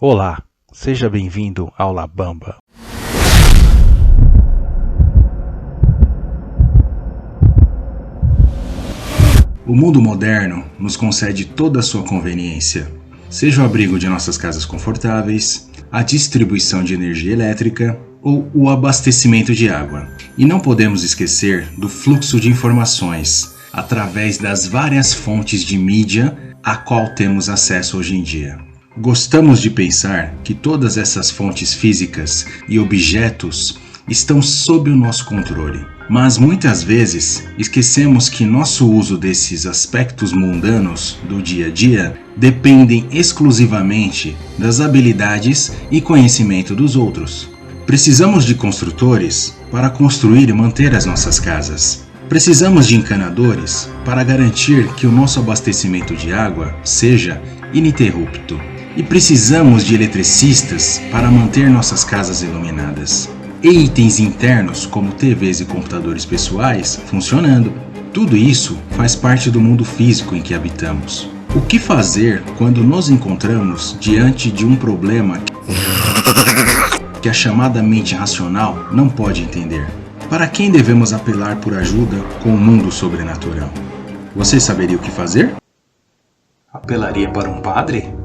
Olá, seja bem-vindo ao La Bamba. O mundo moderno nos concede toda a sua conveniência, seja o abrigo de nossas casas confortáveis, a distribuição de energia elétrica ou o abastecimento de água. E não podemos esquecer do fluxo de informações através das várias fontes de mídia a qual temos acesso hoje em dia. Gostamos de pensar que todas essas fontes físicas e objetos estão sob o nosso controle, mas muitas vezes esquecemos que nosso uso desses aspectos mundanos do dia a dia dependem exclusivamente das habilidades e conhecimento dos outros. Precisamos de construtores para construir e manter as nossas casas. Precisamos de encanadores para garantir que o nosso abastecimento de água seja ininterrupto. E precisamos de eletricistas para manter nossas casas iluminadas. E itens internos, como TVs e computadores pessoais, funcionando. Tudo isso faz parte do mundo físico em que habitamos. O que fazer quando nos encontramos diante de um problema que a chamada mente racional não pode entender? Para quem devemos apelar por ajuda com o mundo sobrenatural? Você saberia o que fazer? Apelaria para um padre?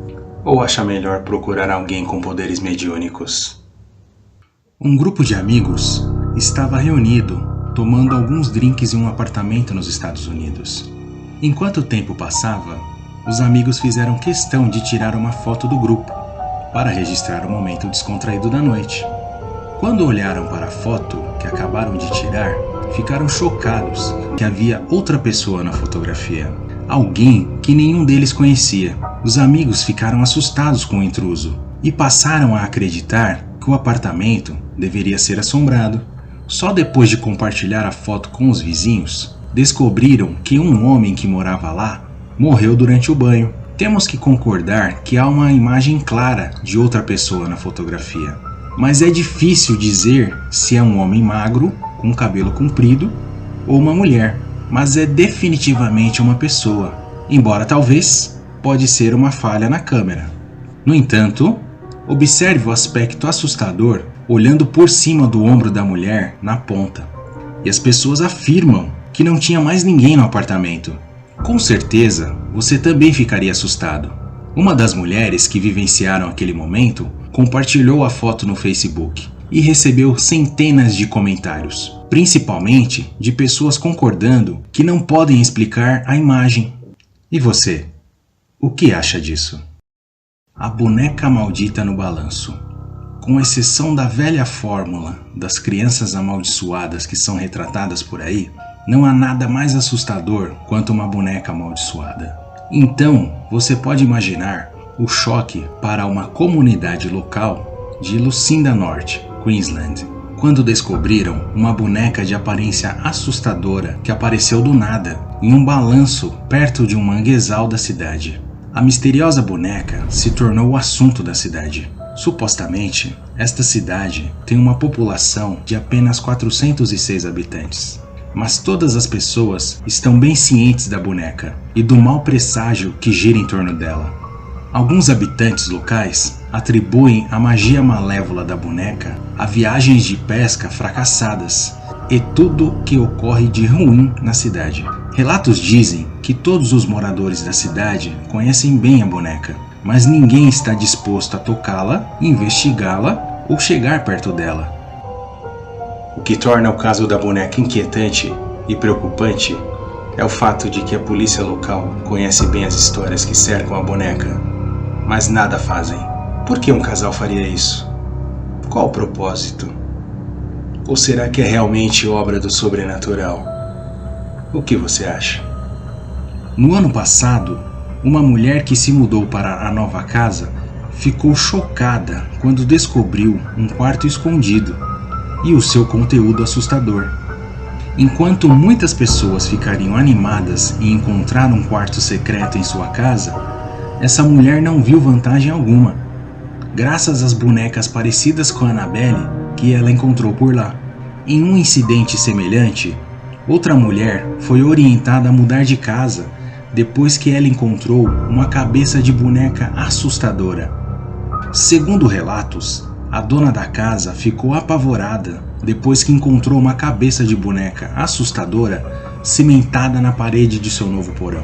Ou acha melhor procurar alguém com poderes mediúnicos? Um grupo de amigos estava reunido, tomando alguns drinks em um apartamento nos Estados Unidos. Enquanto o tempo passava, os amigos fizeram questão de tirar uma foto do grupo, para registrar o momento descontraído da noite. Quando olharam para a foto que acabaram de tirar, ficaram chocados que havia outra pessoa na fotografia. Alguém que nenhum deles conhecia. Os amigos ficaram assustados com o intruso e passaram a acreditar que o apartamento deveria ser assombrado. Só depois de compartilhar a foto com os vizinhos, descobriram que um homem que morava lá morreu durante o banho. Temos que concordar que há uma imagem clara de outra pessoa na fotografia, mas é difícil dizer se é um homem magro, com cabelo comprido, ou uma mulher. Mas é definitivamente uma pessoa, embora talvez pode ser uma falha na câmera. No entanto, observe o aspecto assustador olhando por cima do ombro da mulher na ponta. E as pessoas afirmam que não tinha mais ninguém no apartamento. Com certeza, você também ficaria assustado. Uma das mulheres que vivenciaram aquele momento compartilhou a foto no Facebook e recebeu centenas de comentários, principalmente de pessoas concordando que não podem explicar a imagem. E você? O que acha disso? A boneca maldita no balanço. Com exceção da velha fórmula das crianças amaldiçoadas que são retratadas por aí, não há nada mais assustador quanto uma boneca amaldiçoada. Então, você pode imaginar o choque para uma comunidade local de Lucinda Norte, Queensland, quando descobriram uma boneca de aparência assustadora que apareceu do nada em um balanço perto de um manguezal da cidade. A misteriosa boneca se tornou o assunto da cidade. Supostamente, esta cidade tem uma população de apenas 406 habitantes. Mas todas as pessoas estão bem cientes da boneca e do mau presságio que gira em torno dela. Alguns habitantes locais atribuem a magia malévola da boneca a viagens de pesca fracassadas e tudo que ocorre de ruim na cidade. Relatos dizem que todos os moradores da cidade conhecem bem a boneca, mas ninguém está disposto a tocá-la, investigá-la ou chegar perto dela. O que torna o caso da boneca inquietante e preocupante é o fato de que a polícia local conhece bem as histórias que cercam a boneca, mas nada fazem. Por que um casal faria isso? Qual o propósito? Ou será que é realmente obra do sobrenatural? O que você acha? No ano passado, uma mulher que se mudou para a nova casa ficou chocada quando descobriu um quarto escondido e o seu conteúdo assustador. Enquanto muitas pessoas ficariam animadas em encontrar um quarto secreto em sua casa, essa mulher não viu vantagem alguma, graças às bonecas parecidas com a Annabelle que ela encontrou por lá. Em um incidente semelhante, outra mulher foi orientada a mudar de casa depois que ela encontrou uma cabeça de boneca assustadora. Segundo relatos, a dona da casa ficou apavorada depois que encontrou uma cabeça de boneca assustadora cimentada na parede de seu novo porão.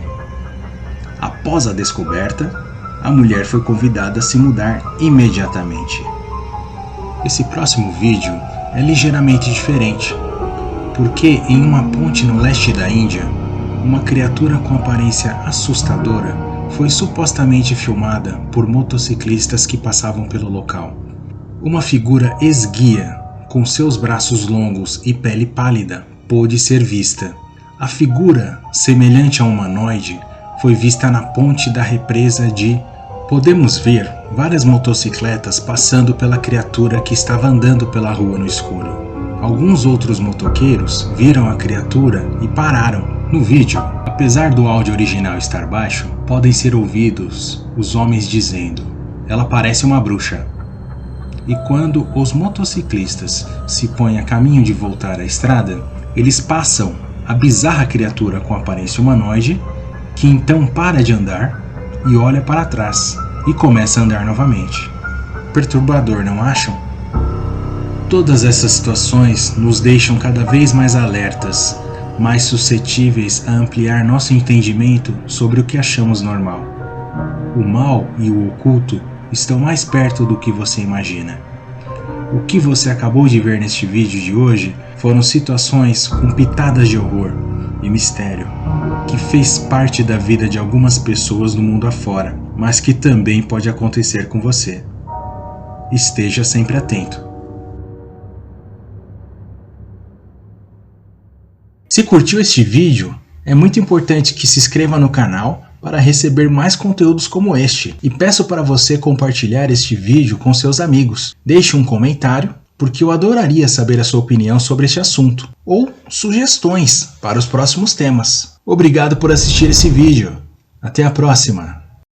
Após a descoberta, a mulher foi convidada a se mudar imediatamente. Esse próximo vídeo é ligeiramente diferente, porque em uma ponte no leste da Índia, uma criatura com aparência assustadora foi supostamente filmada por motociclistas que passavam pelo local. Uma figura esguia, com seus braços longos e pele pálida, pôde ser vista. A figura, semelhante a um humanoide, foi vista na ponte da represa de... Podemos ver várias motocicletas passando pela criatura que estava andando pela rua no escuro. Alguns outros motoqueiros viram a criatura e pararam. No vídeo, apesar do áudio original estar baixo, podem ser ouvidos os homens dizendo: "Ela parece uma bruxa." E quando os motociclistas se põem a caminho de voltar à estrada, eles passam a bizarra criatura com aparência humanoide, que então para de andar e olha para trás e começa a andar novamente. Perturbador, não acham? Todas essas situações nos deixam cada vez mais alertas, mais suscetíveis a ampliar nosso entendimento sobre o que achamos normal. O mal e o oculto estão mais perto do que você imagina. O que você acabou de ver neste vídeo de hoje foram situações com pitadas de horror e mistério, que fez parte da vida de algumas pessoas no mundo afora, mas que também pode acontecer com você. Esteja sempre atento. Se curtiu este vídeo, é muito importante que se inscreva no canal para receber mais conteúdos como este, e peço para você compartilhar este vídeo com seus amigos. Deixe um comentário, porque eu adoraria saber a sua opinião sobre este assunto, ou sugestões para os próximos temas. Obrigado por assistir esse vídeo. Até a próxima!